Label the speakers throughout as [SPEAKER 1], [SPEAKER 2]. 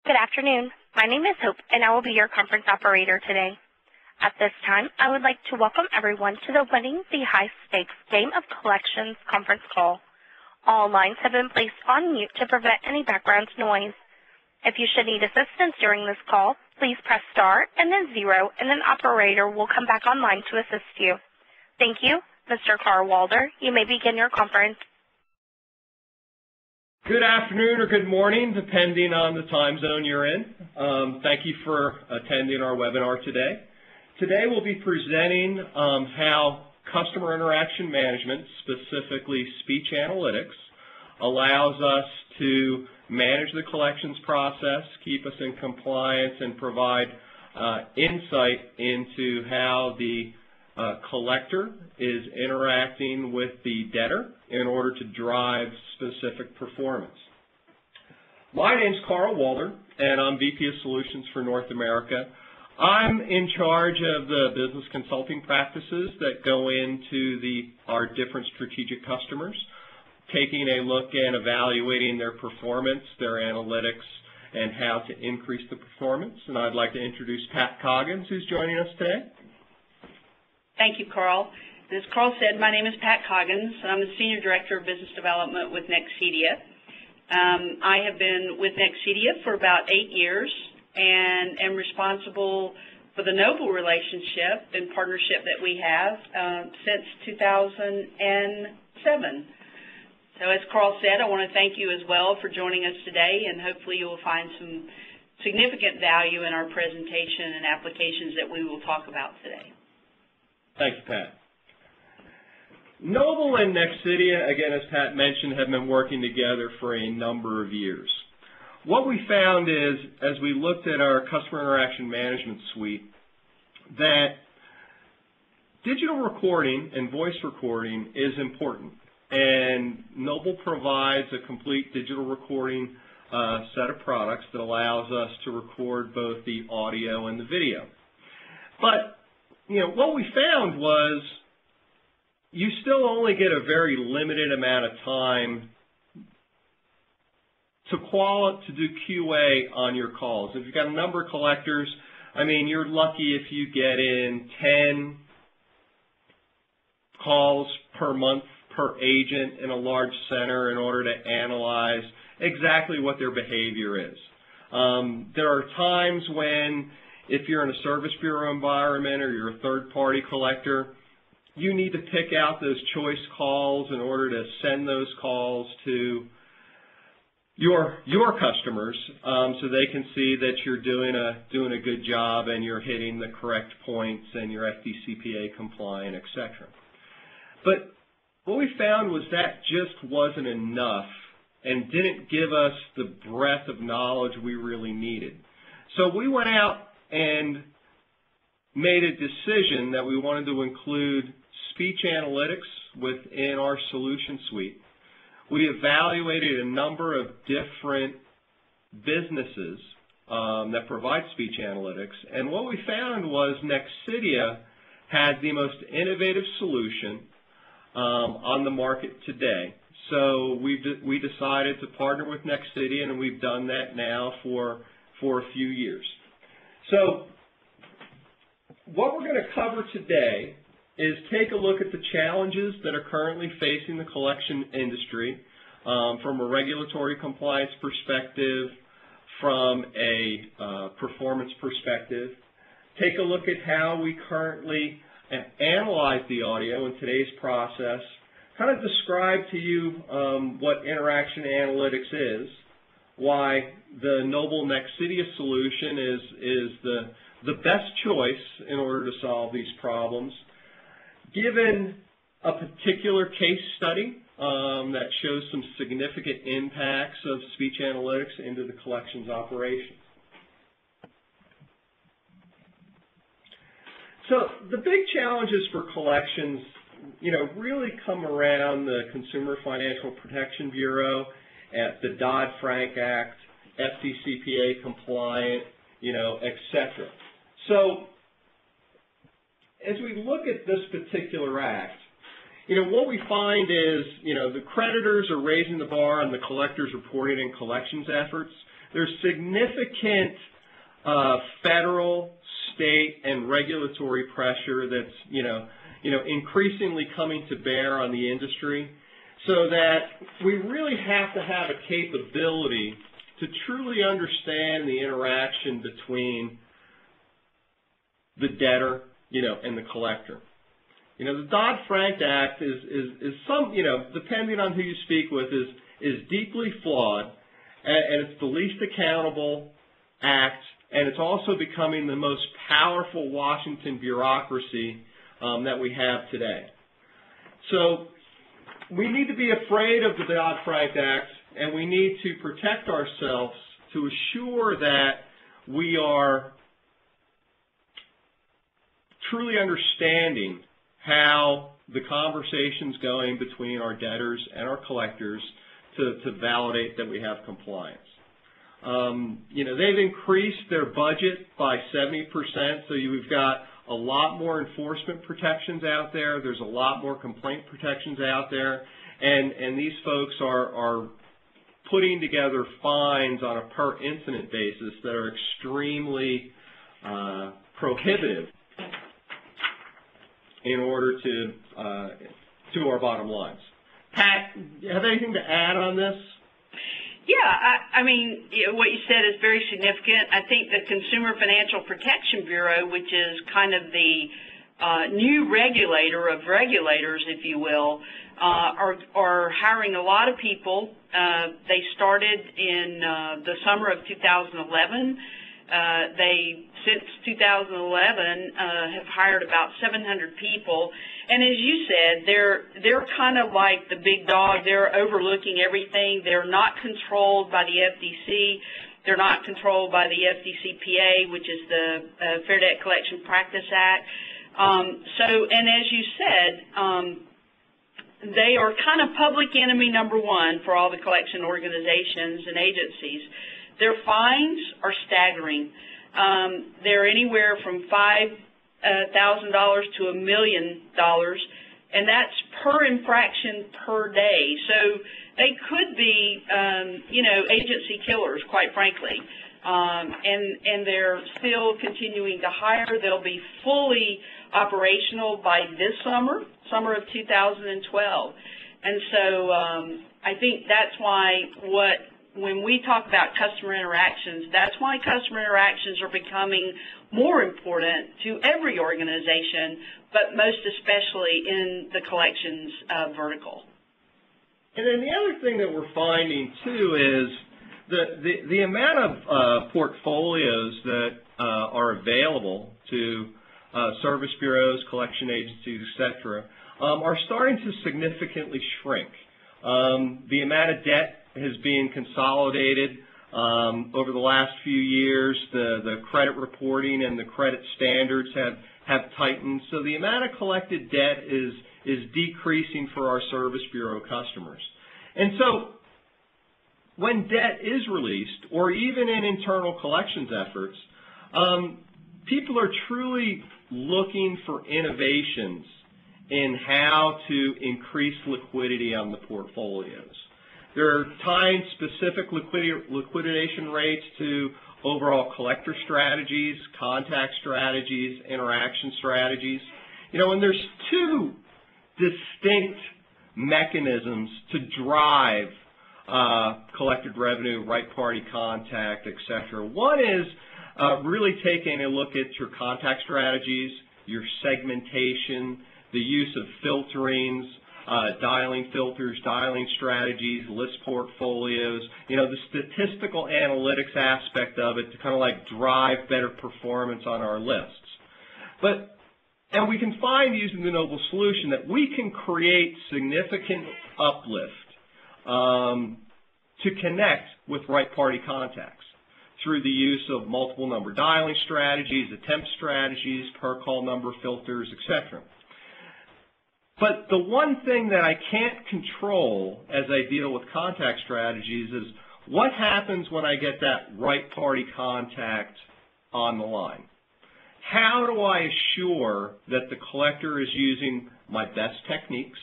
[SPEAKER 1] Good afternoon. My name is Hope, and I will be your conference operator today. At this time, I would like to welcome everyone to the Winning the High Stakes Game of Collections conference call. All lines have been placed on mute to prevent any background noise. If you should need assistance during this call, please press star and then 0, and an operator will come back online to assist you. Thank you. Mr. Carl Walder, you may begin your conference.
[SPEAKER 2] Good afternoon or good morning, depending on the time zone you're in. Thank you for attending our webinar today. Today we'll be presenting how customer interaction management, specifically speech analytics, allows us to manage the collections process, keep us in compliance, and provide insight into how the collector is interacting with the debtor in order to drive specific performance. My name's Carl Walder, and I'm VP of Solutions for North America. I'm in charge of the business consulting practices that go into our different strategic customers, taking a look and evaluating their performance, their analytics, and how to increase the performance. And I'd like to introduce Pat Coggins, who's joining us today.
[SPEAKER 3] Thank you, Carl. As Carl said, my name is Pat Coggins. I'm the Senior Director of Business Development with Nexidia. I have been with Nexidia for about 8 years and am responsible for the Noble relationship and partnership that we have since 2007. So as Carl said, I want to thank you as well for joining us today, and hopefully you will find some significant value in our presentation and applications that we will talk about today.
[SPEAKER 2] Thanks, Pat. Noble and Nexidia, again, as Pat mentioned, have been working together for a number of years. What we found is, as we looked at our customer interaction management suite, that digital recording and voice recording is important. And Noble provides a complete digital recording set of products that allows us to record both the audio and the video. But what we found was you still only get a very limited amount of time to do QA on your calls. If you've got a number of collectors, I mean, you're lucky if you get in 10 calls per month per agent in a large center in order to analyze exactly what their behavior is. There are times when, if you're in a service bureau environment or you're a third-party collector, you need to pick out those choice calls in order to send those calls to your customers so they can see that you're doing a good job and you're hitting the correct points and you're FDCPA compliant, etc. But what we found was that just wasn't enough and didn't give us the breadth of knowledge we really needed. So we went out and made a decision that we wanted to include speech analytics within our solution suite. We evaluated a number of different businesses that provide speech analytics, and what we found was Nexidia had the most innovative solution on the market today. So we decided to partner with Nexidia, and we've done that now for a few years. So what we're going to cover today is take a look at the challenges that are currently facing the collection industry from a regulatory compliance perspective, from a performance perspective. Take a look at how we currently analyze the audio in today's process, kind of describe to you what interaction analytics is, why the Noble Nexidia solution is the best choice in order to solve these problems, given a particular case study that shows some significant impacts of speech analytics into the collections operations. So the big challenges for collections, really come around the Consumer Financial Protection Bureau, at the Dodd-Frank Act, FDCPA compliant, etc. So as we look at this particular act, what we find is, the creditors are raising the bar on the collectors' reporting and collections efforts. there's significant federal, state, and regulatory pressure that's increasingly coming to bear on the industry, so that we really have to have a capability to truly understand the interaction between the debtor, and the collector. The Dodd-Frank Act is some, depending on who you speak with, is deeply flawed, and it's the least accountable act, and it's also becoming the most powerful Washington bureaucracy that we have today. So we need to be afraid of the Dodd-Frank Act, and we need to protect ourselves to assure that we are truly understanding how the conversation's going between our debtors and our collectors to validate that we have compliance. They've increased their budget by 70%, so we've got a lot more enforcement protections out there. There's a lot more complaint protections out there, and these folks are putting together fines on a per incident basis that are extremely prohibitive in order to our bottom lines. Pat, you have anything to add on this?
[SPEAKER 3] Yeah, I mean, what you said is very significant. I think the Consumer Financial Protection Bureau, which is kind of the new regulator of regulators, if you will, are hiring a lot of people. They started in the summer of 2011. Since 2011, have hired about 700 people. And as you said, they're kind of like the big dog. They're overlooking everything. They're not controlled by the FDC. They're not controlled by the FDCPA, which is the Fair Debt Collection Practice Act. And as you said, they are kind of public enemy number one for all the collection organizations and agencies. Their fines are staggering. They're anywhere from $5,000 to $1 million, and that's per infraction per day. So they could be, agency killers, quite frankly. And they're still continuing to hire. They'll be fully operational by this summer of 2012. And so I think that's why when we talk about customer interactions, that's why customer interactions are becoming more important to every organization, but most especially in the collections vertical.
[SPEAKER 2] And then the other thing that we're finding, too, is the amount of portfolios that are available to service bureaus, collection agencies, et cetera, are starting to significantly shrink. The amount of debt has been consolidated over the last few years. The credit reporting and the credit standards have tightened. So the amount of collected debt is decreasing for our service bureau customers. And so when debt is released, or even in internal collections efforts, people are truly looking for innovations in how to increase liquidity on the portfolios. They're tying specific liquidation rates to overall collector strategies, contact strategies, interaction strategies. And there's two distinct mechanisms to drive collected revenue, right party contact, et cetera. One is really taking a look at your contact strategies, your segmentation, the use of filterings, dialing filters, dialing strategies, list portfolios, the statistical analytics aspect of it to kind of like drive better performance on our lists. And we can find using the Noble solution that we can create significant uplift to connect with right party contacts through the use of multiple number dialing strategies, attempt strategies, per call number filters, etc. But the one thing that I can't control as I deal with contact strategies is what happens when I get that right party contact on the line. How do I assure that the collector is using my best techniques?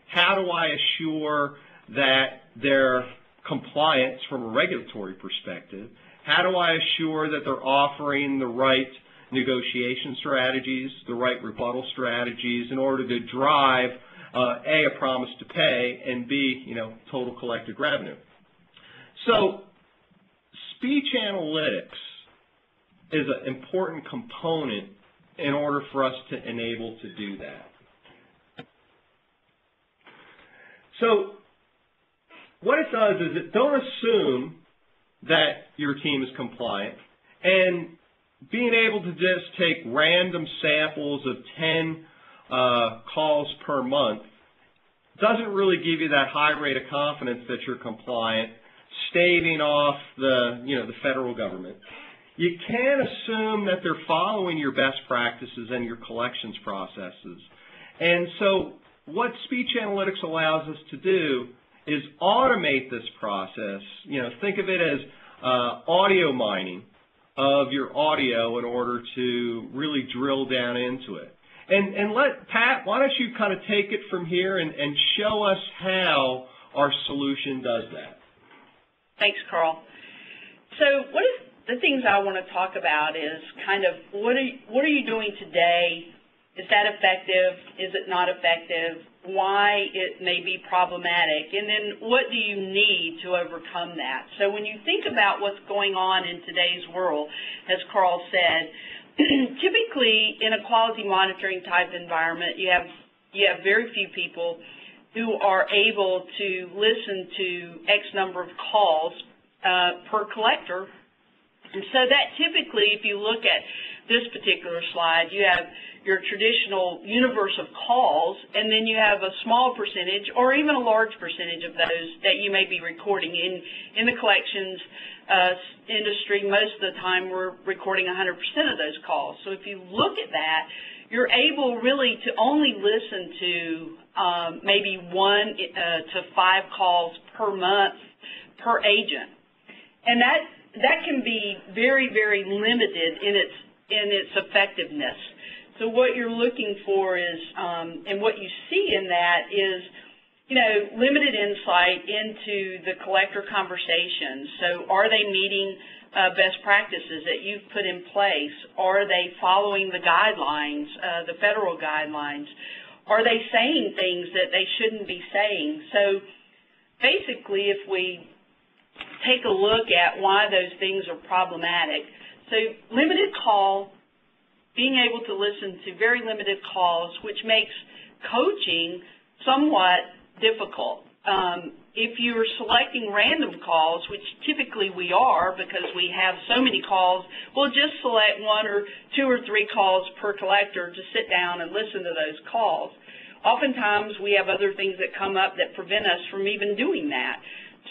[SPEAKER 2] How do I assure that they're compliance from a regulatory perspective? How do I assure that they're offering the right negotiation strategies, the right rebuttal strategies in order to drive, A, a promise to pay, and B, total collected revenue? So speech analytics is an important component in order for us to enable to do that. So what it does is don't assume that your team is compliant, and being able to just take random samples of 10 calls per month doesn't really give you that high rate of confidence that you're compliant, staving off the federal government. You can assume that they're following your best practices and your collections processes. And so what speech analytics allows us to do is automate this process. Think of it as audio mining of your audio in order to really drill down into it. And Pat, why don't you kind of take it from here and show us how our solution does that.
[SPEAKER 3] Thanks, Carl. So the things I want to talk about is kind of what are you doing today? Is that effective? Is it not effective? Why it may be problematic? And then what do you need to overcome that? So when you think about what's going on in today's world, as Carl said, typically in a quality monitoring type environment, you have very few people who are able to listen to X number of calls per collector. And so that typically, if you look at this particular slide, you have your traditional universe of calls, and then you have a small percentage or even a large percentage of those that you may be recording. In the collections industry, most of the time we're recording 100% of those calls. So if you look at that, you're able really to only listen to maybe 1 to 5 calls per month per agent. And that can be very, very limited in its effectiveness. So what you're looking for is, and what you see in that is, limited insight into the collector conversations. So are they meeting best practices that you've put in place? Are they following the guidelines, the federal guidelines? Are they saying things that they shouldn't be saying? So basically, if we take a look at why those things are problematic, so limited call, being able to listen to very limited calls, which makes coaching somewhat difficult. If you're selecting random calls, which typically we are because we have so many calls, we'll just select 1 or 2 or 3 calls per collector to sit down and listen to those calls. Oftentimes we have other things that come up that prevent us from even doing that.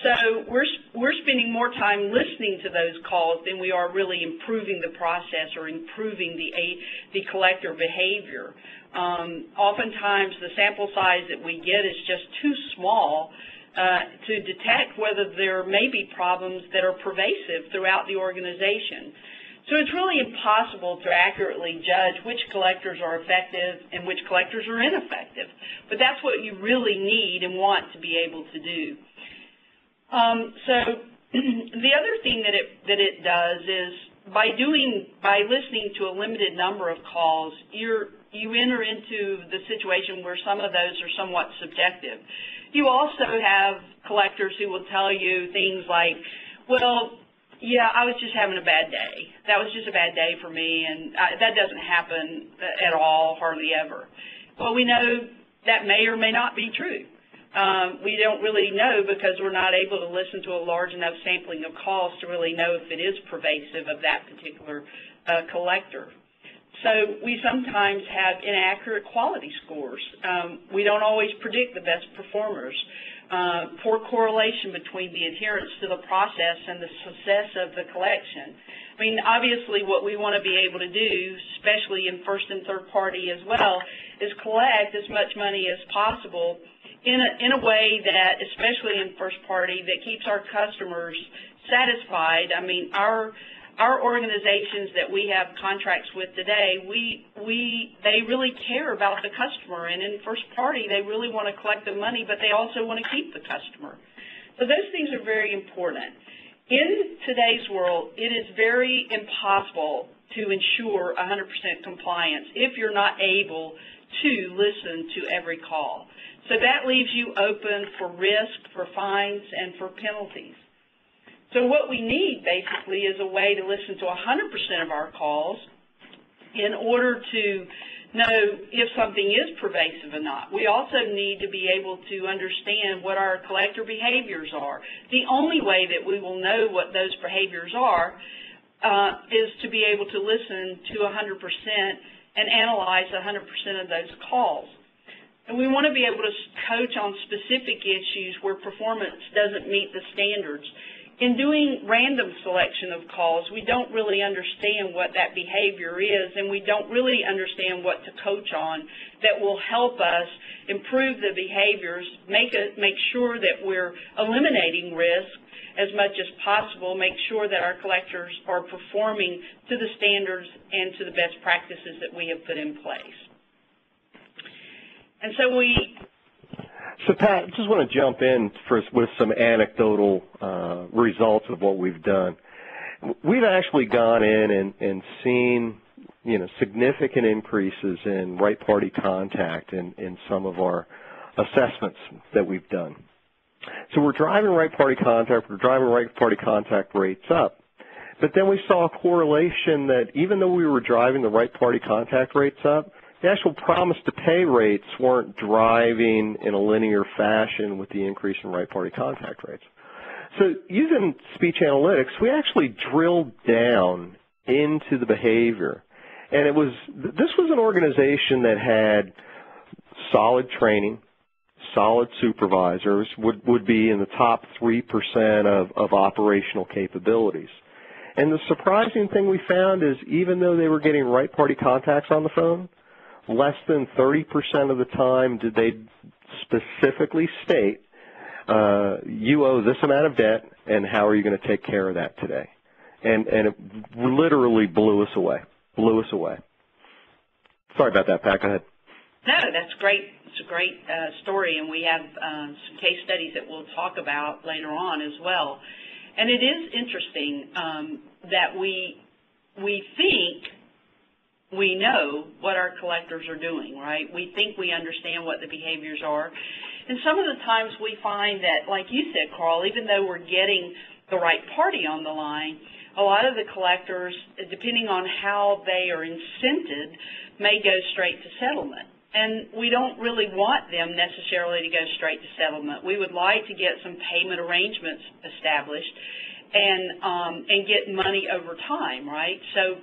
[SPEAKER 3] So we're spending more time listening to those calls than we are really improving the process or improving the collector behavior. Oftentimes the sample size that we get is just too small to detect whether there may be problems that are pervasive throughout the organization. So it's really impossible to accurately judge which collectors are effective and which collectors are ineffective. But that's what you really need and want to be able to do. So the other thing that it does is by listening to a limited number of calls, you enter into the situation where some of those are somewhat subjective. You also have collectors who will tell you things like, well, yeah, I was just having a bad day. That was just a bad day for me, and that doesn't happen at all, hardly ever. Well, we know that may or may not be true. We don't really know because we're not able to listen to a large enough sampling of calls to really know if it is pervasive of that particular collector. So we sometimes have inaccurate quality scores. We don't always predict the best performers. Poor correlation between the adherence to the process and the success of the collection. I mean, obviously what we want to be able to do, especially in first and third party as well, is collect as much money as possible in a way that, especially in first party, that keeps our customers satisfied. I mean, our organizations that we have contracts with today, they really care about the customer, and in first party, they really want to collect the money, but they also want to keep the customer. So those things are very important. In today's world, it is very impossible to ensure 100% compliance if you're not able to listen to every call. So that leaves you open for risk, for fines, and for penalties. So what we need, basically, is a way to listen to 100% of our calls in order to know if something is pervasive or not. We also need to be able to understand what our collector behaviors are. The only way that we will know what those behaviors are is to be able to listen to 100% and analyze 100% of those calls. And we want to be able to coach on specific issues where performance doesn't meet the standards. In doing random selection of calls, we don't really understand what that behavior is, and we don't really understand what to coach on that will help us improve the behaviors, make sure that we're eliminating risk as much as possible, make sure that our collectors are performing to the standards and to the best practices that we have put in place. And so
[SPEAKER 4] So, Pat, just want to jump in with some anecdotal results of what we've done. We've actually gone in and seen, significant increases in right party contact in some of our assessments that we've done. So we're driving right party contact, we're driving right party contact rates up. But then we saw a correlation that even though we were driving the right party contact rates up, the actual promise to pay rates weren't driving in a linear fashion with the increase in right party contact rates. So using speech analytics, we actually drilled down into the behavior. And this was an organization that had solid training, solid supervisors, would be in the top 3% of operational capabilities. And the surprising thing we found is even though they were getting right party contacts on the phone, less than 30% of the time did they specifically state, you owe this amount of debt, and how are you going to take care of that today? And it literally blew us away. Sorry about that, Pat. Go ahead.
[SPEAKER 3] No, that's great. It's a great story, and we have some case studies that we'll talk about later on as well. And it is interesting that we think we know what our collectors are doing, right? We think we understand what the behaviors are. And some of the times we find that, like you said, Carl, even though we're getting the right party on the line, a lot of the collectors, depending on how they are incented, may go straight to settlement. And we don't really want them necessarily to go straight to settlement. We would like to get some payment arrangements established and get money over time, right? So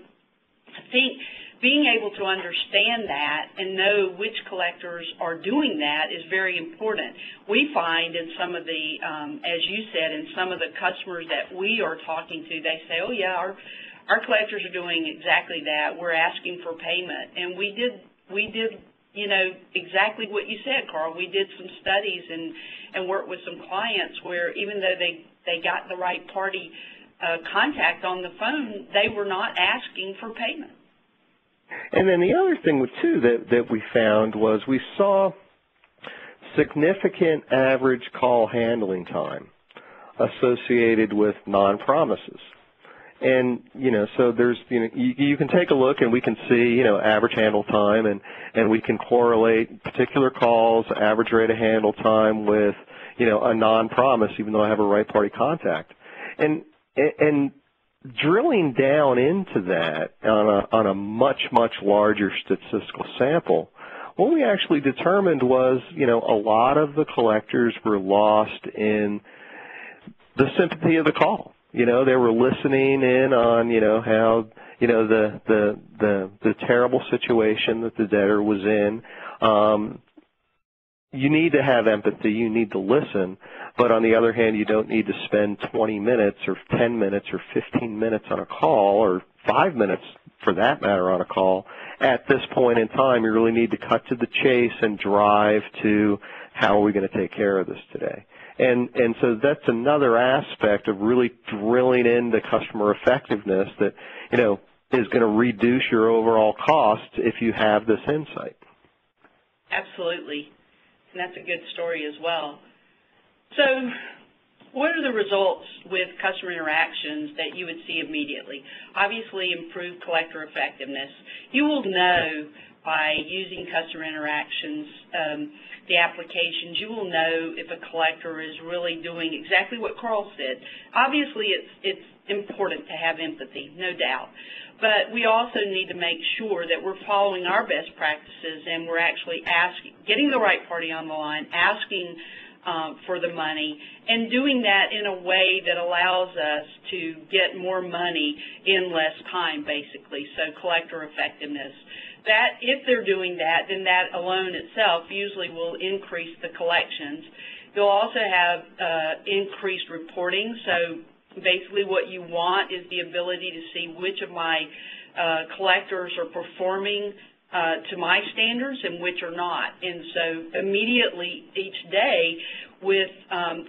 [SPEAKER 3] I think being able to understand that and know which collectors are doing that is very important. We find in some of the, as you said, in some of the customers that we are talking to, they say, oh, yeah, our collectors are doing exactly that. We're asking for payment. And we did exactly what you said, Carl. We did some studies and worked with some clients where even though they got the right party contact on the phone, they were not asking for payment.
[SPEAKER 4] And then the other thing, too, that we found was we saw significant average call handling time associated with non-promises. And, so there's, you can take a look and we can see, average handle time and we can correlate particular calls, average rate of handle time with, a non-promise, even though I have a right party contact. And drilling down into that on a much, much larger statistical sample, what we actually determined was, a lot of the collectors were lost in the sympathy of the call. They were listening in on, how, the terrible situation that the debtor was in. You need to have empathy. You need to listen. But on the other hand, you don't need to spend 20 minutes or 10 minutes or 15 minutes on a call or 5 minutes, for that matter, on a call. At this point in time, you really need to cut to the chase and drive to how are we going to take care of this today. And so that's another aspect of really drilling into customer effectiveness that, is going to reduce your overall cost if you have this insight.
[SPEAKER 3] Absolutely. And that's a good story as well. So What are the results with customer interactions that you would see immediately? Obviously, improved collector effectiveness. You will know by using customer interactions, the applications, you will know if a collector is really doing exactly what Carl said. Obviously, it's important to have empathy, no doubt. But we also need to make sure that we're following our best practices and we're actually getting the right party on the line, asking for the money, and doing that in a way that allows us to get more money in less time, basically, so collector effectiveness. That, if they're doing that, then that alone itself usually will increase the collections. You'll also have increased reporting, so basically what you want is the ability to see which of my collectors are performing to my standards and which are not. And so immediately each day with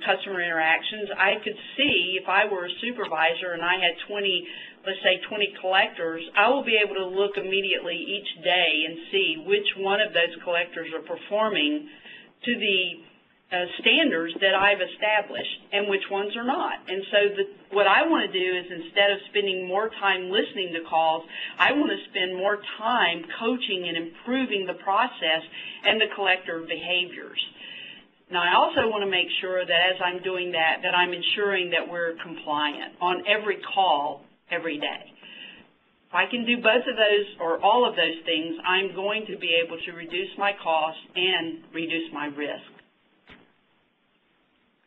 [SPEAKER 3] customer interactions, I could see if I were a supervisor and I had 20 collectors, I will be able to look immediately each day and see which one of those collectors are performing to the standards that I've established and which ones are not. And so what I want to do is, instead of spending more time listening to calls, I want to spend more time coaching and improving the process and the collector behaviors. Now, I also want to make sure that as I'm doing that, that I'm ensuring that we're compliant on every call every day. If I can do both of those or all of those things, I'm going to be able to reduce my costs and reduce my risk.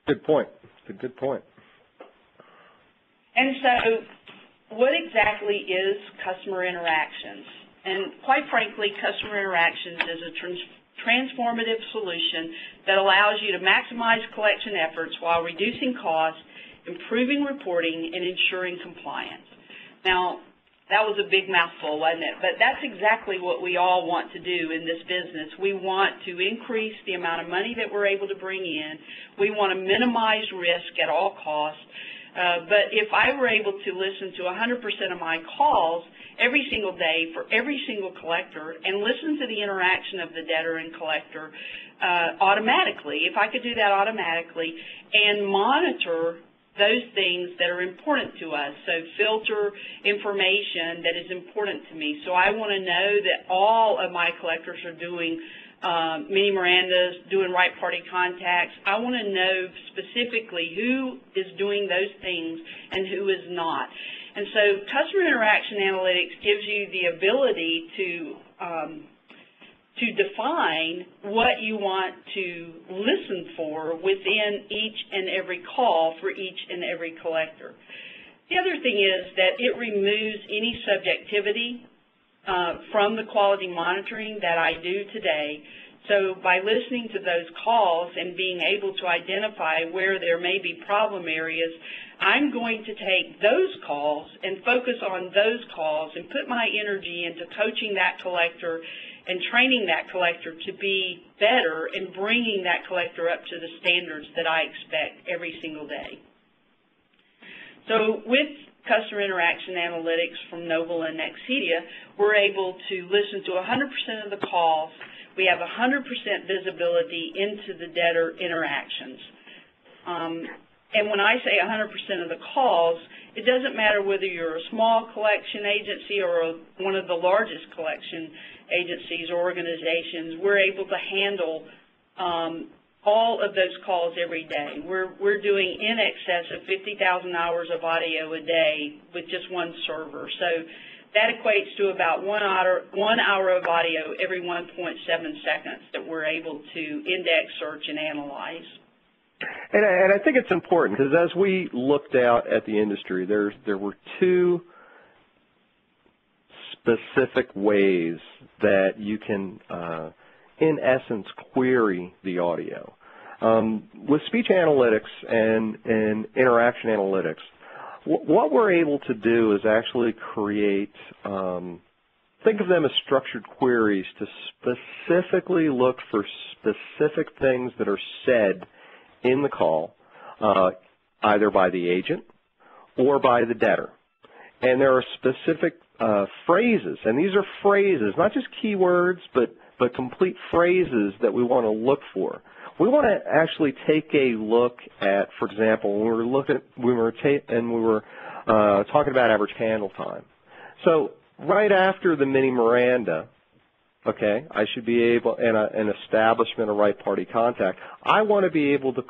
[SPEAKER 4] Good point. It's a good point.
[SPEAKER 3] And so what exactly is customer interactions? And quite frankly, customer interactions is a transformative solution that allows you to maximize collection efforts while reducing costs, improving reporting, and ensuring compliance. Now, that was a big mouthful, wasn't it? But that's exactly what we all want to do in this business. We want to increase the amount of money that we're able to bring in. We want to minimize risk at all costs. But if I were able to listen to 100% of my calls every single day for every single collector and listen to the interaction of the debtor and collector automatically, if I could do that automatically, and monitor those things that are important to us, so filter information that is important to me. So I want to know that all of my collectors are doing mini Mirandas, doing right party contacts. I want to know specifically who is doing those things and who is not. And so customer interaction analytics gives you the ability to define what you want to listen for within each and every call for each and every collector. The other thing is that it removes any subjectivity from the quality monitoring that I do today. So by listening to those calls and being able to identify where there may be problem areas, I'm going to take those calls and focus on those calls and put my energy into coaching that collector and training that collector to be better and bringing that collector up to the standards that I expect every single day. So with customer interaction analytics from Noble and Nexidia, we're able to listen to 100% of the calls. We have 100% visibility into the debtor interactions. And when I say 100% of the calls, it doesn't matter whether you're a small collection agency or one of the largest collection agencies or organizations. We're able to handle all of those calls every day. We're doing in excess of 50,000 hours of audio a day with just one server. So that equates to about 1 hour of audio every 1.7 seconds that we're able to index, search, and analyze.
[SPEAKER 4] And I think it's important because as we looked out at the industry, there were two specific ways that you can, in essence, query the audio. With speech analytics and interaction analytics, what we're able to do is actually create, think of them as structured queries to specifically look for specific things that are said in the call, either by the agent or by the debtor. And there are specific phrases, and these are phrases, not just keywords, but complete phrases that we want to look for. We want to actually take a look at, for example, when we were talking about average handle time. So right after the mini Miranda, okay, I should be able, in an establishment of right party contact, I want to be able to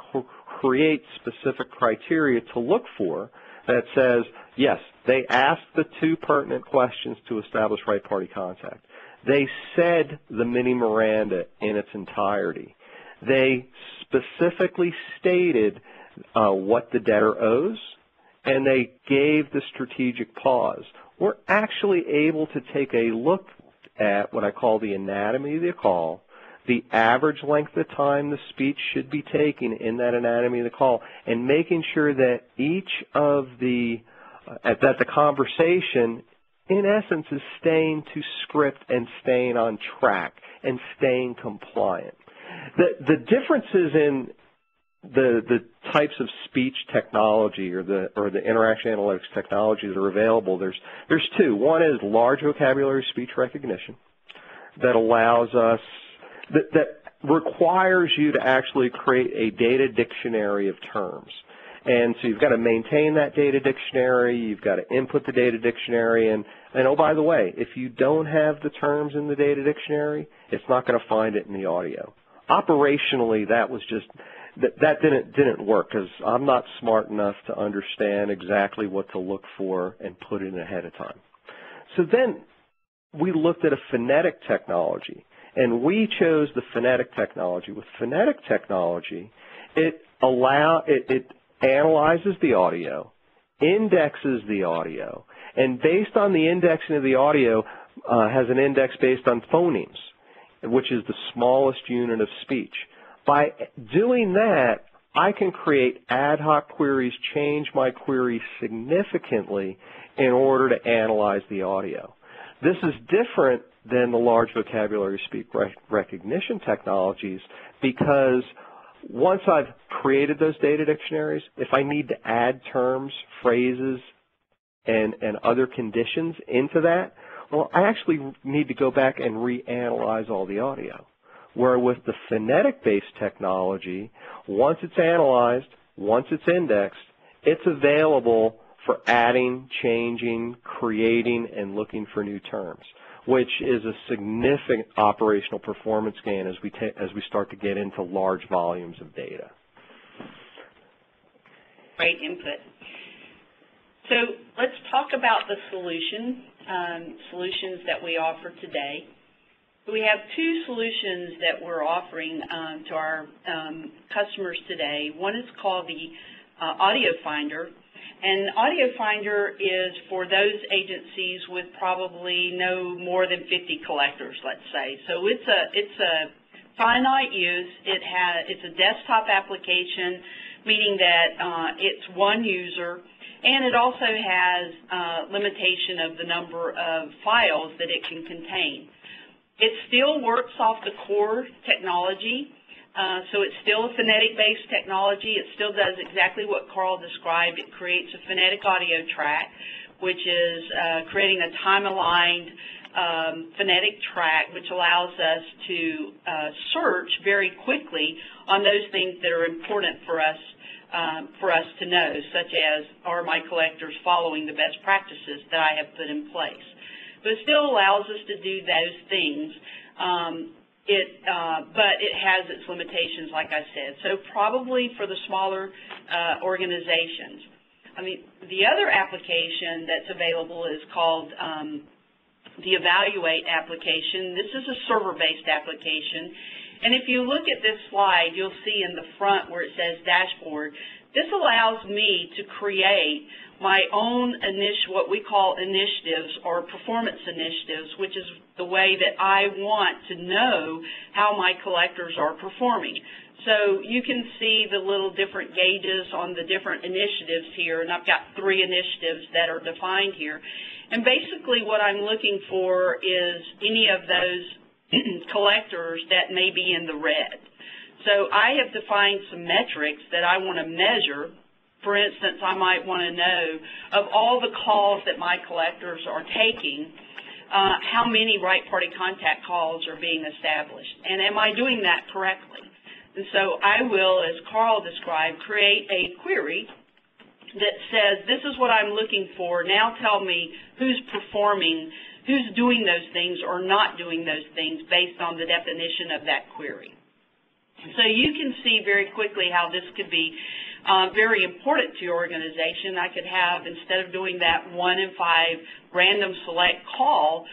[SPEAKER 4] create specific criteria to look for that says, yes, they asked the two pertinent questions to establish right party contact. They said the mini Miranda in its entirety. They specifically stated what the debtor owes, and they gave the strategic pause. We're actually able to take a look at what I call the anatomy of the call, the average length of time the speech should be taken in that anatomy of the call, and making sure that each of the that the conversation, in essence, is staying to script and staying on track and staying compliant. The differences in the types of speech technology or the interaction analytics technology that are available, there's two. One is large vocabulary speech recognition that allows us, that requires you to actually create a data dictionary of terms. And so you've got to maintain that data dictionary, you've got to input the data dictionary, and oh, by the way, if you don't have the terms in the data dictionary, it's not going to find it in the audio. Operationally, that was just, that didn't work because I'm not smart enough to understand exactly what to look for and put it in ahead of time. So then we looked at a phonetic technology, and we chose the phonetic technology. With phonetic technology, it analyzes the audio, indexes the audio, and based on the indexing of the audio, has an index based on phonemes, which is the smallest unit of speech. By doing that, I can create ad hoc queries, change my query significantly in order to analyze the audio. This is different than the large vocabulary speech recognition technologies because once I've created those data dictionaries, if I need to add terms, phrases, and other conditions into that, well, I actually need to go back and reanalyze all the audio. Where with the phonetic-based technology, once it's analyzed, once it's indexed, it's available for adding, changing, creating, and looking for new terms, which is a significant operational performance gain as we start to get into large volumes of data.
[SPEAKER 3] Great input. So let's talk about the solutions that we offer today. We have two solutions that we're offering to our customers today. One is called the Audio Finder, and Audio Finder is for those agencies with probably no more than 50 collectors, let's say. So it's a finite use. It's a desktop application, meaning that it's one user, and it also has limitation of the number of files that it can contain. It still works off the core technology, so it's still a phonetic-based technology. It still does exactly what Carl described. It creates a phonetic audio track, which is creating a time-aligned phonetic track, which allows us to search very quickly on those things that are important for us to know, such as are my collectors following the best practices that I have put in place. But it still allows us to do those things, but it has its limitations, like I said. So probably for the smaller organizations. I mean, the other application that's available is called the Evaluate application. This is a server-based application. And if you look at this slide, you'll see in the front where it says Dashboard. This allows me to create my own what we call initiatives or performance initiatives, which is the way that I want to know how my collectors are performing. So you can see the little different gauges on the different initiatives here, and I've got 3 initiatives that are defined here. And basically what I'm looking for is any of those collectors that may be in the red. So I have defined some metrics that I want to measure. For instance, I might want to know of all the calls that my collectors are taking, how many right party contact calls are being established, and am I doing that correctly? And so I will, as Carl described, create a query that says, this is what I'm looking for. Now tell me who's performing, who's doing those things or not doing those things based on the definition of that query. So you can see very quickly how this could be very important to your organization. I could have, instead of doing that 1 in 5 random select call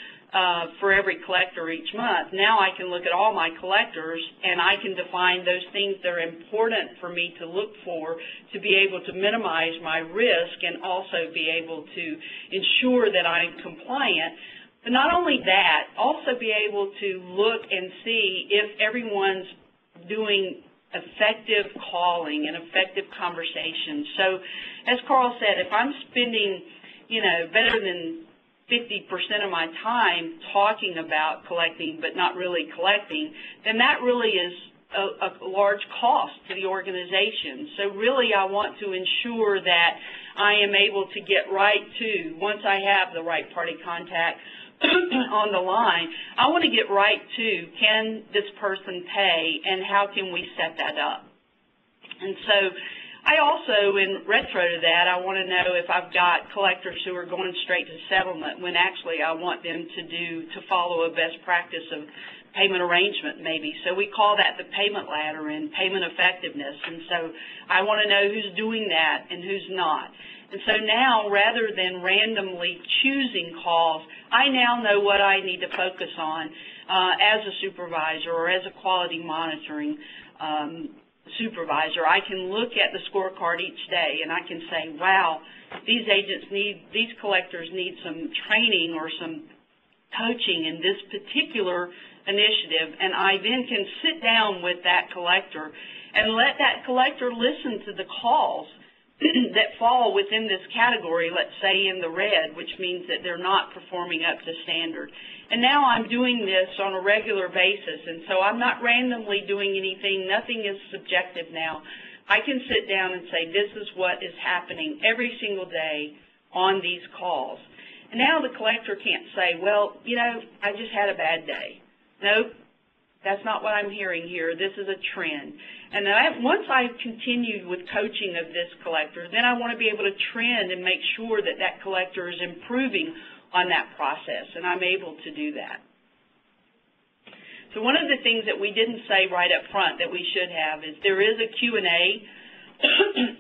[SPEAKER 3] for every collector each month, now I can look at all my collectors and I can define those things that are important for me to look for to be able to minimize my risk and also be able to ensure that I'm compliant. But not only that, also be able to look and see if everyone's doing effective calling and effective conversation. So as Carl said, if I'm spending, better than 50% of my time talking about collecting but not really collecting, then that really is a large cost to the organization. So really I want to ensure that I am able to get right to, once I have the right party contact on the line, I want to get right to, can this person pay and how can we set that up? And so I also, in retro to that, I want to know if I've got collectors who are going straight to settlement when actually I want them to follow a best practice of payment arrangement maybe. So we call that the payment ladder and payment effectiveness. And so I want to know who's doing that and who's not. And so now, rather than randomly choosing calls, I now know what I need to focus on as a supervisor or as a quality monitoring supervisor. I can look at the scorecard each day and I can say, wow, these collectors need some training or some coaching in this particular initiative, and I then can sit down with that collector and let that collector listen to the calls that fall within this category, let's say in the red, which means that they're not performing up to standard. And now I'm doing this on a regular basis, and so I'm not randomly doing anything. Nothing is subjective now. I can sit down and say, this is what is happening every single day on these calls. And now the collector can't say, well, I just had a bad day. Nope. That's not what I'm hearing here. This is a trend. And then once I've continued with coaching of this collector, then I want to be able to trend and make sure that that collector is improving on that process, and I'm able to do that. So one of the things that we didn't say right up front that we should have is there is a Q&A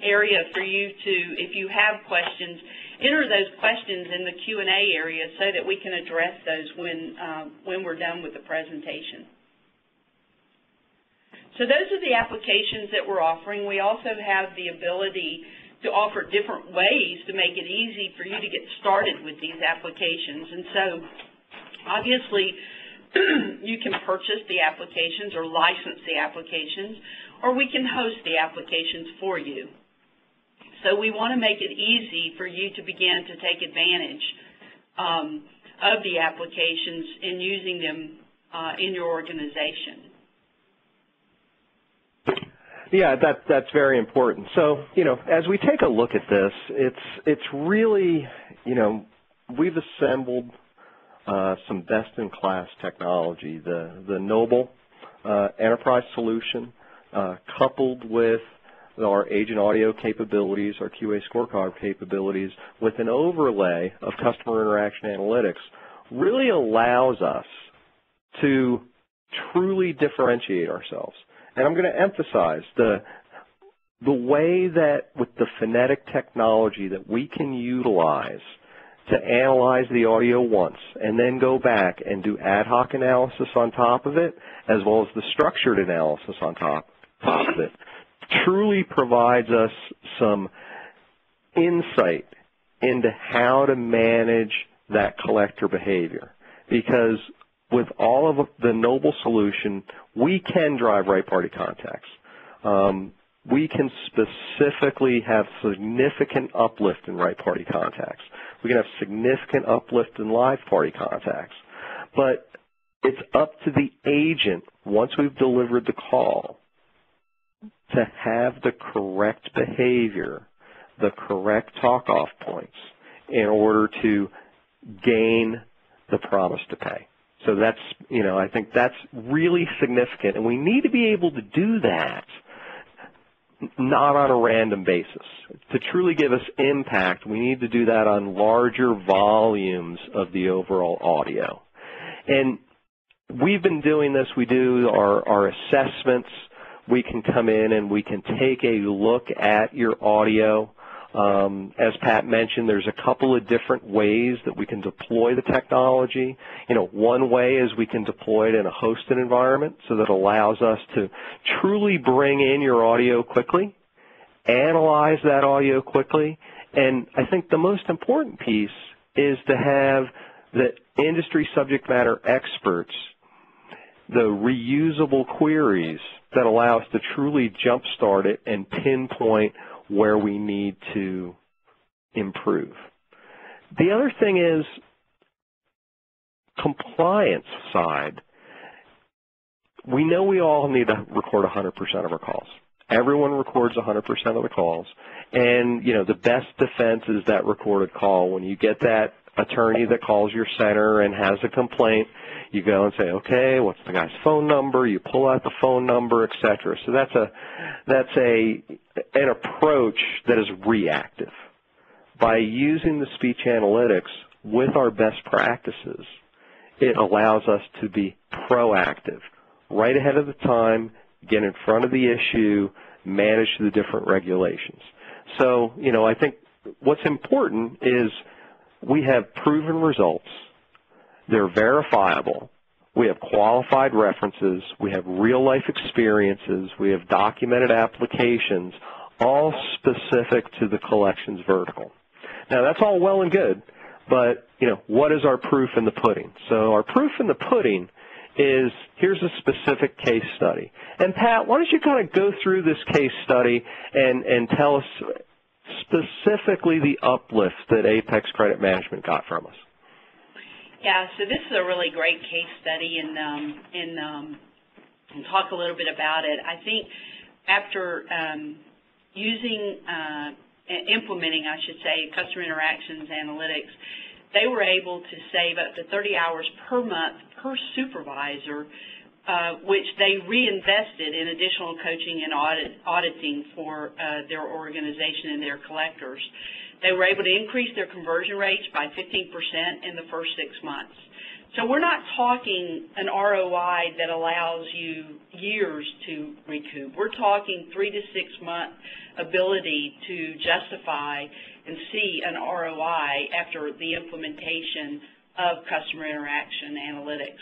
[SPEAKER 3] area for you to, if you have questions, enter those questions in the Q&A area so that we can address those when we're done with the presentation. So those are the applications that we're offering. We also have the ability to offer different ways to make it easy for you to get started with these applications. And so obviously you can purchase the applications or license the applications, or we can host the applications for you. So we want to make it easy for you to begin to take advantage of the applications and using them in your organization.
[SPEAKER 4] Yeah, that's very important. So, as we take a look at this, it's really, we've assembled some best-in-class technology. The Noble Enterprise solution, coupled with our agent audio capabilities, our QA scorecard capabilities, with an overlay of customer interaction analytics, really allows us to truly differentiate ourselves. And I'm going to emphasize the way that with the phonetic technology that we can utilize to analyze the audio once and then go back and do ad hoc analysis on top of it, as well as the structured analysis on top of it, truly provides us some insight into how to manage that collector behavior. Because with all of the Noble solution, we can drive right party contacts. We can specifically have significant uplift in right party contacts. We can have significant uplift in live party contacts. But it's up to the agent, once we've delivered the call, to have the correct behavior, the correct talk-off points in order to gain the promise to pay. So that's, I think that's really significant, and we need to be able to do that not on a random basis. To truly give us impact, we need to do that on larger volumes of the overall audio. And we've been doing this. We do our assessments. We can come in and we can take a look at your audio. As Pat mentioned, there's a couple of different ways that we can deploy the technology. One way is we can deploy it in a hosted environment, so that allows us to truly bring in your audio quickly, analyze that audio quickly, and I think the most important piece is to have the industry subject matter experts, the reusable queries that allow us to truly jumpstart it and pinpoint where we need to improve. The other thing is compliance side. We know we all need to record 100% of our calls. Everyone records 100% of the calls. And, the best defense is that recorded call. When you get that attorney that calls your center and has a complaint, you go and say, okay, what's the guy's phone number? You pull out the phone number, et cetera. So that's an approach that is reactive. By using the speech analytics with our best practices, it allows us to be proactive, right ahead of the time, get in front of the issue, manage the different regulations. So, I think what's important is we have proven results. They're verifiable. We have qualified references. We have real-life experiences. We have documented applications, all specific to the collections vertical. Now, that's all well and good, but, what is our proof in the pudding? So our proof in the pudding is, here's a specific case study. And, Pat, why don't you kind of go through this case study and tell us specifically the uplift that Apex Credit Management got from us?
[SPEAKER 3] Yeah, so this is a really great case study, and talk a little bit about it. I think after implementing, I should say, customer interactions analytics, they were able to save up to 30 hours per month per supervisor, which they reinvested in additional coaching and auditing for their organization and their collectors. They were able to increase their conversion rates by 15% in the first 6 months. So we're not talking an ROI that allows you years to recoup. We're talking 3 to 6 month ability to justify and see an ROI after the implementation of customer interaction analytics.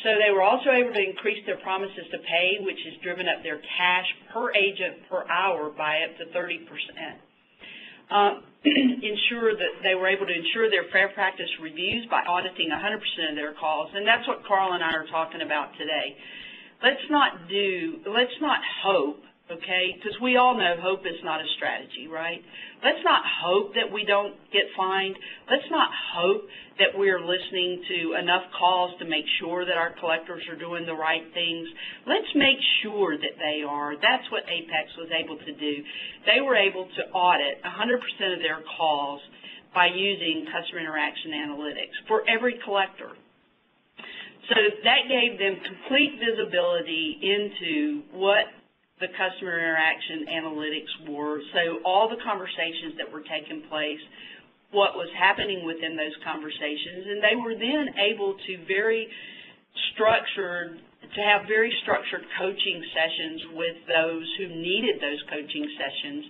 [SPEAKER 3] So they were also able to increase their promises to pay, which has driven up their cash per agent per hour by up to 30%. Ensure that they were able to ensure their fair practice reviews by auditing 100% of their calls, and that's what Carl and I are talking about today. Let's not hope, okay, because we all know hope is not a strategy, right? Let's not hope that we don't get fined. Let's not hope that we're listening to enough calls to make sure that our collectors are doing the right things. Let's make sure that they are. That's what Apex was able to do. They were able to audit 100% of their calls by using customer interaction analytics for every collector. So that gave them complete visibility into what the customer interaction analytics were. So all the conversations that were taking place, what was happening within those conversations, and they were then able to have very structured coaching sessions with those who needed those coaching sessions,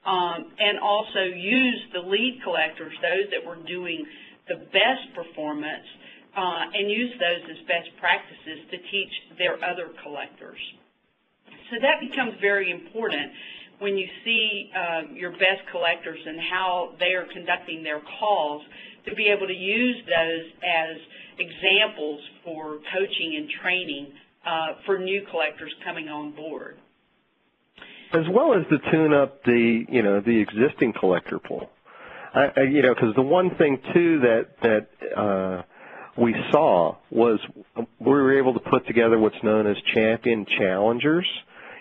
[SPEAKER 3] and also use the lead collectors, those that were doing the best performance, and use those as best practices to teach their other collectors. So that becomes very important when you see your best collectors and how they are conducting their calls, to be able to use those as examples for coaching and training for new collectors coming on board.
[SPEAKER 4] As well as to tune up the existing collector pool. Because the one thing too that we saw was we were able to put together what's known as champion challengers.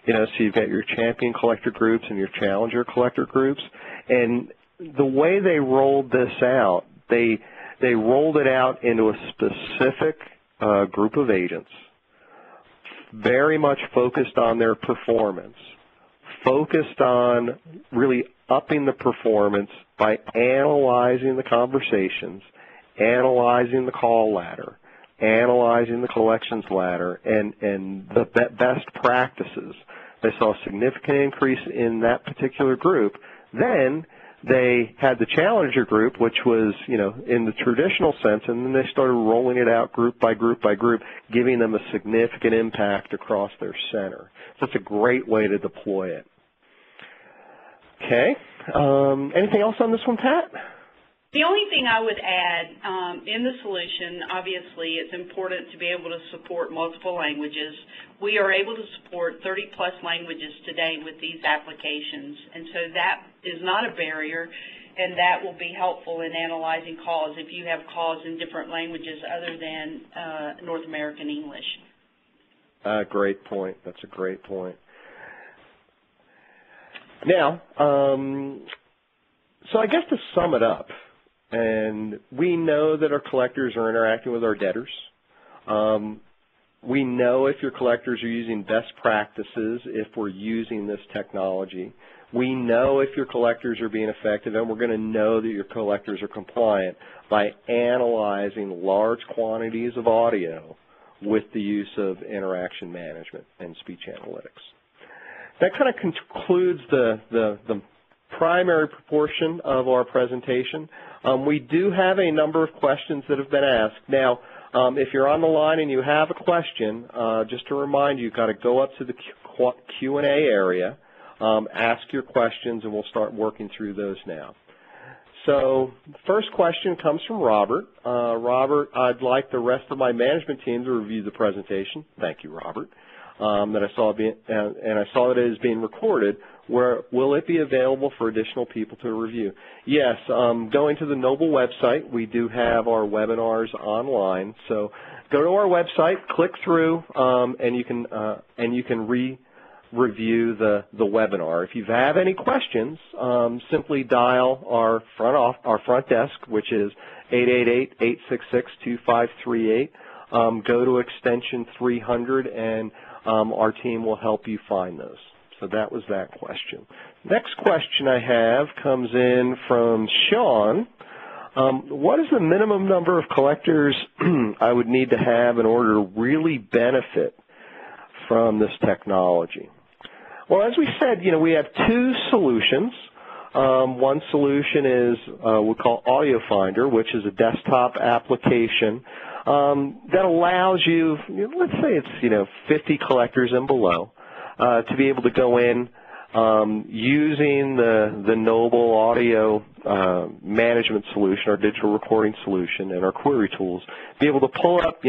[SPEAKER 4] So you've got your champion collector groups and your challenger collector groups. And the way they rolled this out, they rolled it out into a specific group of agents, very much focused on their performance, focused on really upping the performance by analyzing the conversations, analyzing the call ladder, analyzing the collections ladder, and the best practices. They saw a significant increase in that particular group. Then they had the challenger group, which was, in the traditional sense, and then they started rolling it out group by group by group, giving them a significant impact across their center. So it's a great way to deploy it. Okay. Anything else on this one, Pat?
[SPEAKER 3] The only thing I would add, in the solution, obviously, it's important to be able to support multiple languages. We are able to support 30-plus languages today with these applications, and so that is not a barrier, and that will be helpful in analyzing calls if you have calls in different languages other than North American English.
[SPEAKER 4] Great point. That's a great point. Now, so I guess to sum it up, and we know that our collectors are interacting with our debtors. We know if your collectors are using best practices if we're using this technology. We know if your collectors are being effective, and we're going to know that your collectors are compliant by analyzing large quantities of audio with the use of interaction management and speech analytics. That kind of concludes the primary proportion of our presentation. We do have a number of questions that have been asked. Now, if you're on the line and you have a question, just to remind you, you've got to go up to the Q&A area, ask your questions, and we'll start working through those now. So the first question comes from Robert. Robert, I'd like the rest of my management team to review the presentation. Thank you, Robert. That I saw and I saw that it is being recorded. Where will it be available for additional people to review? Yes, going to the Noble website, we do have our webinars online. So go to our website, click through, and you can review the webinar. If you have any questions, simply dial our front desk, which is 888-866-2538. Go to extension 300, and our team will help you find those. So that was that question. Next question I have comes in from Sean. What is the minimum number of collectors I would need to have in order to really benefit from this technology? Well, as we said, we have two solutions. One solution is we call Audio Finder, which is a desktop application that allows you, let's say it's 50 collectors and below, to be able to go in using the Noble audio management solution, our digital recording solution, and our query tools, be able to pull up,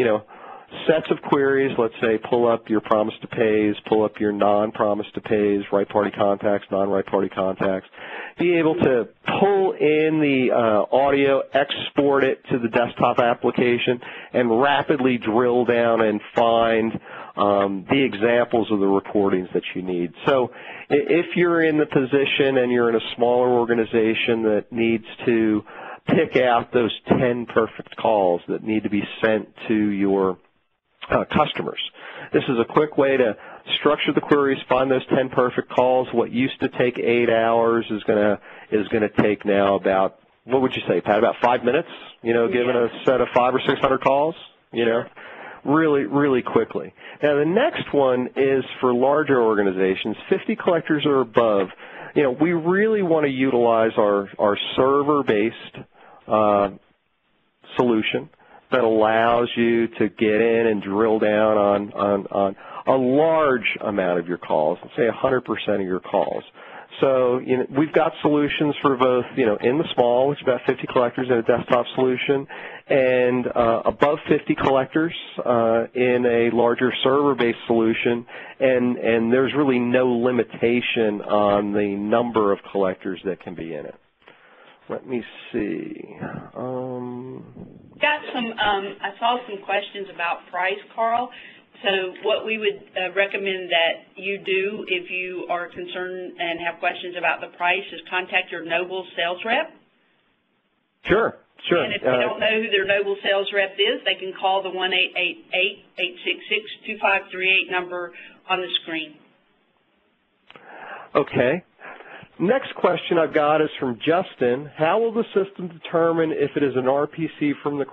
[SPEAKER 4] sets of queries. Let's say pull up your promise to pays, pull up your non-promise to pays, right party contacts, non-right party contacts. Be able to pull in the audio, export it to the desktop application, and rapidly drill down and find the examples of the recordings that you need. So if you're in the position and you're in a smaller organization that needs to pick out those 10 perfect calls that need to be sent to your customers, this is a quick way to structure the queries, find those 10 perfect calls. What used to take 8 hours is going to take now about, what would you say, Pat, about 5 minutes, given a set of 500 or 600 calls, really, really quickly. Now, the next one is for larger organizations, 50 collectors or above. We really want to utilize our server-based solution that allows you to get in and drill down on a large amount of your calls, let's say 100% of your calls. So we've got solutions for both, in the small, which is about 50 collectors in a desktop solution, and above 50 collectors in a larger server-based solution, and there's really no limitation on the number of collectors that can be in it. Let me see.
[SPEAKER 3] I saw some questions about price, Carl. So what we would recommend that you do if you are concerned and have questions about the price is contact your Noble sales rep.
[SPEAKER 4] Sure. Sure.
[SPEAKER 3] And if they don't know who their Noble sales rep is, they can call the 1-888-866-2538 number on the screen.
[SPEAKER 4] Okay. Next question I've got is from Justin. How will the system determine if it is an RPC from the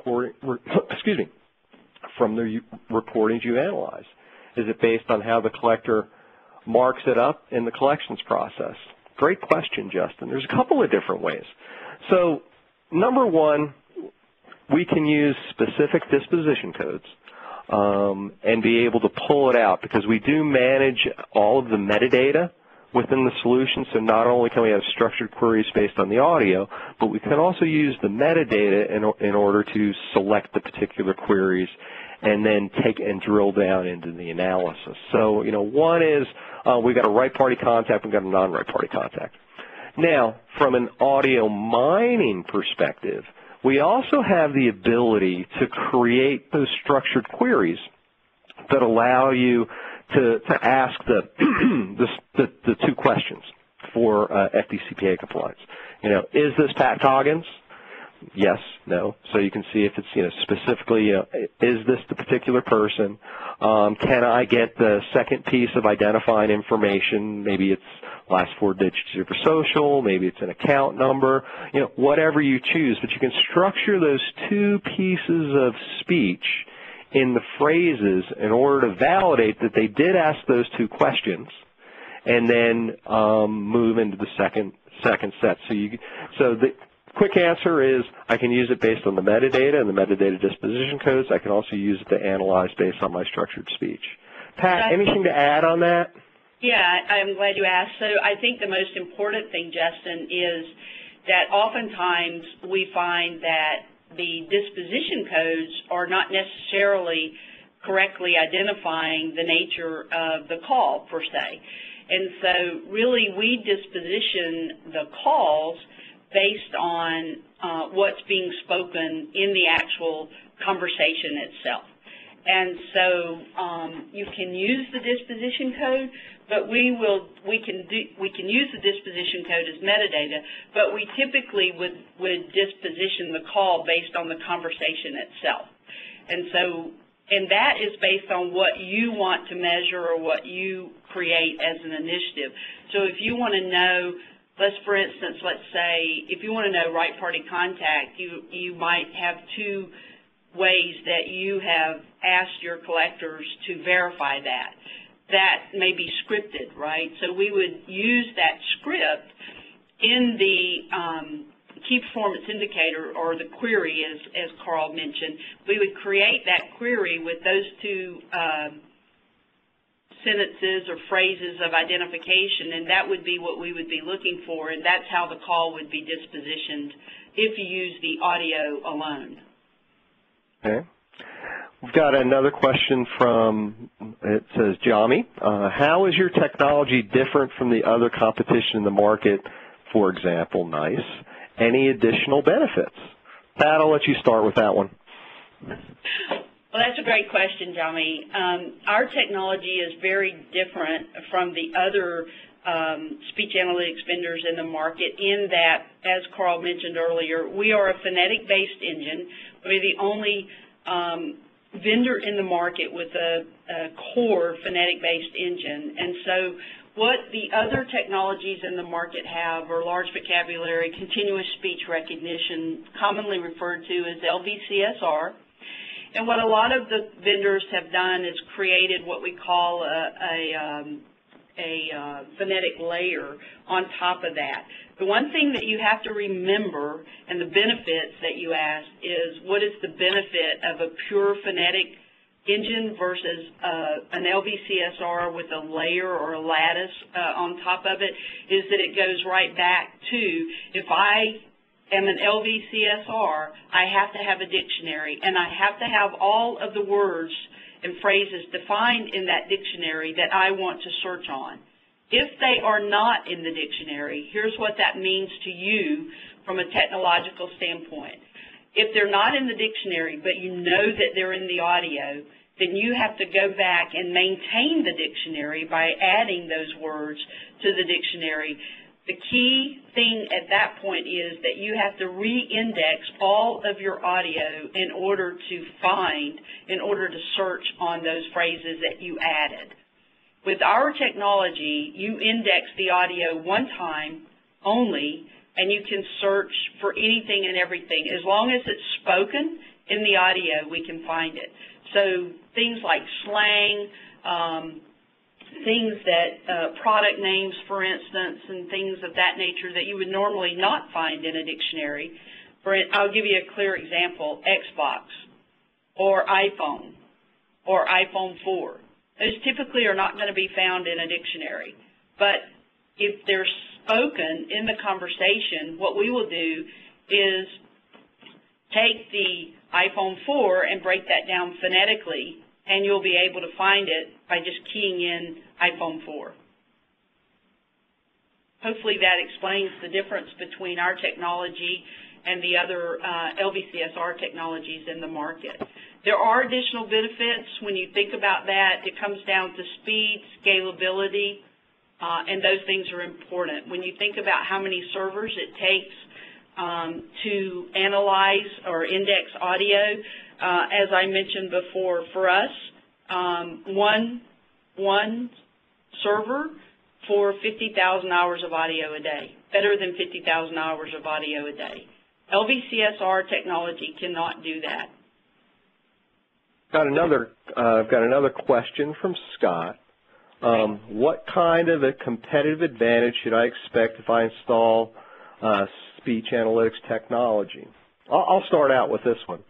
[SPEAKER 4] from the recordings you analyze? Is it based on how the collector marks it up in the collections process? Great question, Justin. There's a couple of different ways. So, number one, we can use specific disposition codes and be able to pull it out because we do manage all of the metadata within the solution. So not only can we have structured queries based on the audio, but we can also use the metadata in order to select the particular queries and then take and drill down into the analysis. So, one is we've got a right party contact, we've got a non-right party contact. Now, from an audio mining perspective, we also have the ability to create those structured queries that allow you to ask the two questions for FDCPA compliance. Is this Pat Coggins? Yes, no. So you can see if it's specifically is this the particular person? Can I get the second piece of identifying information? Maybe it's last 4 digits of your social, maybe it's an account number, whatever you choose. But you can structure those two pieces of speech in the phrases in order to validate that they did ask those two questions, and then move into the second set. So the quick answer is I can use it based on the metadata and the metadata disposition codes. I can also use it to analyze based on my structured speech. Pat, anything to add on that?
[SPEAKER 3] Yeah, I'm glad you asked. So I think the most important thing, Justin, is that oftentimes we find that the disposition codes are not necessarily correctly identifying the nature of the call, per se. And so really we disposition the calls based on what's being spoken in the actual conversation itself. And so you can use the disposition code, but we can use the disposition code as metadata, but we typically would disposition the call based on the conversation itself. And that is based on what you want to measure or what you create as an initiative. So if you want to know, for instance, let's say if you want to know right party contact, you might have two ways that you have asked your collectors to verify that. That may be scripted, right? So we would use that script in the key performance indicator or the query, as Carl mentioned. We would create that query with those two sentences or phrases of identification, and that would be what we would be looking for, and that's how the call would be dispositioned if you use the audio alone.
[SPEAKER 4] Okay. We've got another question from, it says, Jami, how is your technology different from the other competition in the market, for example, NICE? Any additional benefits? Pat, I'll let you start with that one.
[SPEAKER 3] Well, that's a great question, Jami. Our technology is very different from the other speech analytics vendors in the market in that, as Carl mentioned earlier, we are a phonetic-based engine. We're the only vendor in the market with a core phonetic-based engine. And so what the other technologies in the market have are large vocabulary, continuous speech recognition, commonly referred to as LVCSR. And what a lot of the vendors have done is created what we call a phonetic layer on top of that. The one thing that you have to remember, and the benefits that you asked, is what is the benefit of a pure phonetic engine versus an LVCSR with a layer or a lattice on top of it, is that it goes right back to, if I am an LVCSR, I have to have a dictionary, and I have to have all of the words and phrases defined in that dictionary that I want to search on. If they are not in the dictionary, here's what that means to you from a technological standpoint. If they're not in the dictionary, but you know that they're in the audio, then you have to go back and maintain the dictionary by adding those words to the dictionary The key thing at that point is that you have to re-index all of your audio in order to search on those phrases that you added. With our technology, you index the audio one time only, and you can search for anything and everything. As long as it's spoken in the audio, we can find it. So things like slang, things that, product names, for instance, and things of that nature that you would normally not find in a dictionary. I'll give you a clear example, Xbox or iPhone or iPhone 4. Those typically are not going to be found in a dictionary. But if they're spoken in the conversation, what we will do is take the iPhone 4 and break that down phonetically, and you'll be able to find it by just keying in iPhone 4. Hopefully that explains the difference between our technology and the other LVCSR technologies in the market. There are additional benefits when you think about that. It comes down to speed, scalability, and those things are important. When you think about how many servers it takes to analyze or index audio, as I mentioned before, for us, one server for 50,000 hours of audio a day, better than 50,000 hours of audio a day. LVCSR technology cannot do that.
[SPEAKER 4] Got another question from Scott. What kind of a competitive advantage should I expect if I install speech analytics technology? I'll start out with this one.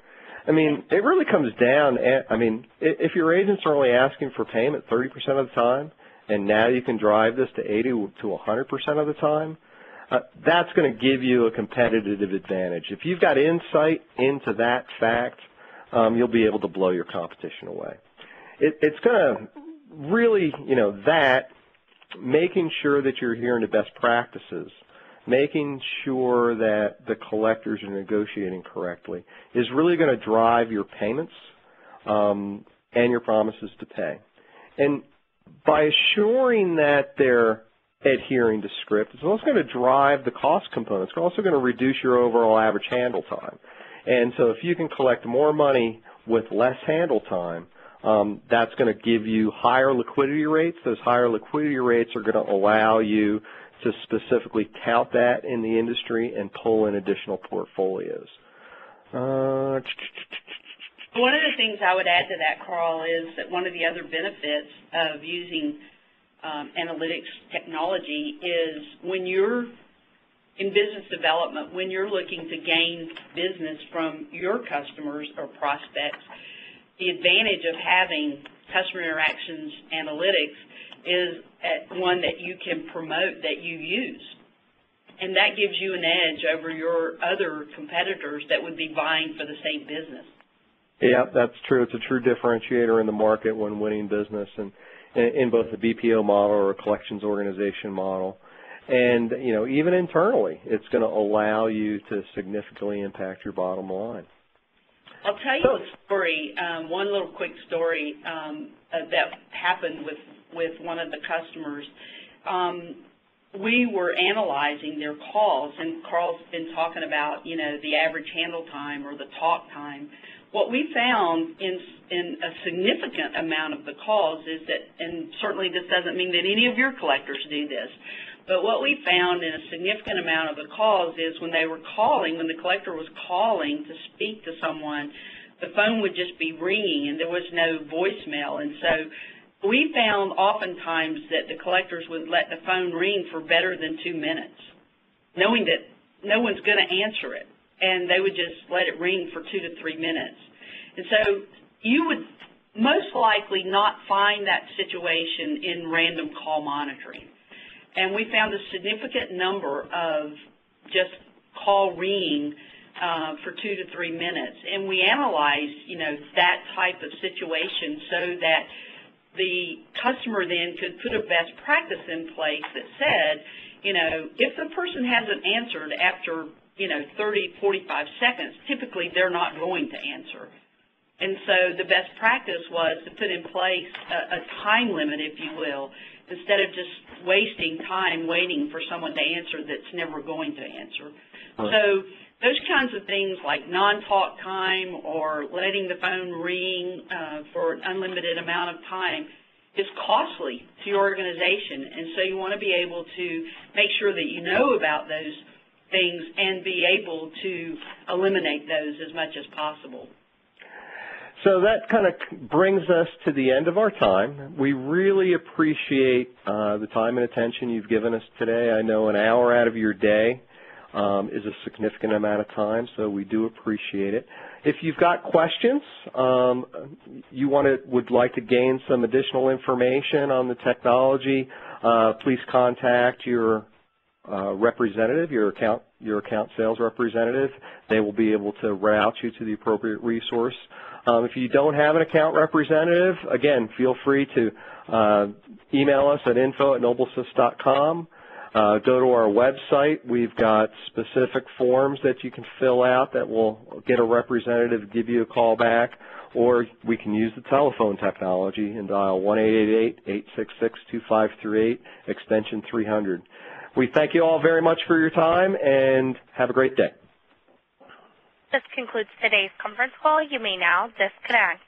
[SPEAKER 4] I mean, it really comes down, if your agents are only asking for payment 30% of the time, and now you can drive this to 80 to 100% of the time, that's going to give you a competitive advantage. If you've got insight into that fact, you'll be able to blow your competition away. It's going to really, making sure that you're adhering to best practices, making sure that the collectors are negotiating correctly is really going to drive your payments and your promises to pay. And by assuring that they're adhering to script, it's also going to drive the cost components. It's also going to reduce your overall average handle time. And so if you can collect more money with less handle time, that's going to give you higher liquidity rates. Those higher liquidity rates are going to allow you to specifically tout that in the industry and pull in additional portfolios.
[SPEAKER 3] One of the things I would add to that, Carl, is that one of the other benefits of using analytics technology is when you're in business development, when you're looking to gain business from your customers or prospects, the advantage of having customer interactions analytics is one that you can promote, that you use. And that gives you an edge over your other competitors that would be vying for the same business.
[SPEAKER 4] Yeah, that's true. It's a true differentiator in the market when winning business, and in both the BPO model or a collections organization model. And, even internally, it's going to allow you to significantly impact your bottom line.
[SPEAKER 3] I'll tell you a story, one little quick story that happened with one of the customers. We were analyzing their calls, and Carl's been talking about, the average handle time or the talk time. What we found in a significant amount of the calls is that, and certainly this doesn't mean that any of your collectors do this, but what we found in a significant amount of the calls is when they were calling, when the collector was calling to speak to someone, the phone would just be ringing and there was no voicemail. And so we found oftentimes that the collectors would let the phone ring for better than 2 minutes, knowing that no one's going to answer it, and they would just let it ring for 2 to 3 minutes. And so you would most likely not find that situation in random call monitoring. And we found a significant number of just call ringing for 2 to 3 minutes. And we analyzed, that type of situation so that the customer then could put a best practice in place that said, if the person hasn't answered after, 30, 45 seconds, typically they're not going to answer. And so the best practice was to put in place a time limit, if you will, instead of just wasting time waiting for someone to answer that's never going to answer.
[SPEAKER 4] Right.
[SPEAKER 3] So those kinds of things like non-talk time or letting the phone ring for an unlimited amount of time is costly to your organization, and so you want to be able to make sure that you know about those things and be able to eliminate those as much as possible.
[SPEAKER 4] So that kind of brings us to the end of our time. We really appreciate the time and attention you've given us today. I know an hour out of your day is a significant amount of time, so we do appreciate it. If you've got questions, you would like to gain some additional information on the technology, please contact your representative, your account sales representative. They will be able to route you to the appropriate resource. If you don't have an account representative, again, feel free to email us at info@noblesys.com. Go to our website. We've got specific forms that you can fill out that will get a representative to give you a call back, or we can use the telephone technology and dial 1-888-866-2538, extension 300. We thank you all very much for your time, and have a great day.
[SPEAKER 1] This concludes today's conference call. You may now disconnect.